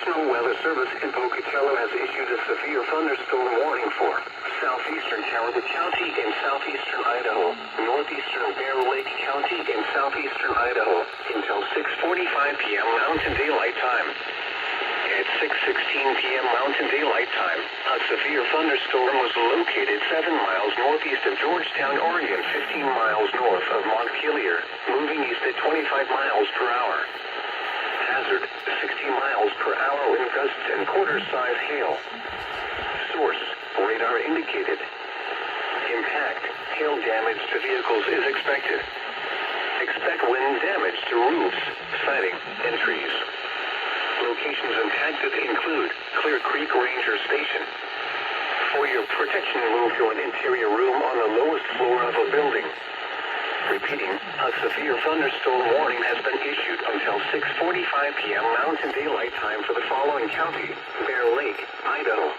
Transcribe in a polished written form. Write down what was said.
National Weather Service in Pocatello has issued a severe thunderstorm warning for southeastern Coweta County in southeastern Idaho, northeastern Bear Lake County in southeastern Idaho until 6:45 p.m. Mountain Daylight Time. At 6:16 p.m. Mountain Daylight Time, a severe thunderstorm was located 7 miles northeast of Georgetown, Oregon, 15 miles north of Montpelier, moving east at 25 miles per hour. Hazard, 60 miles per hour wind gusts and quarter-size hail. Source, radar indicated. Impact, hail damage to vehicles is expected. Expect wind damage to roofs, siding, and trees. Locations impacted include Clear Creek Ranger Station. For your protection, move to an interior room on the lowest floor of a building. Repeating, a severe thunderstorm warning has been issued until 6:45 p.m. Mountain Daylight Time for the following counties: Bear Lake, Idaho,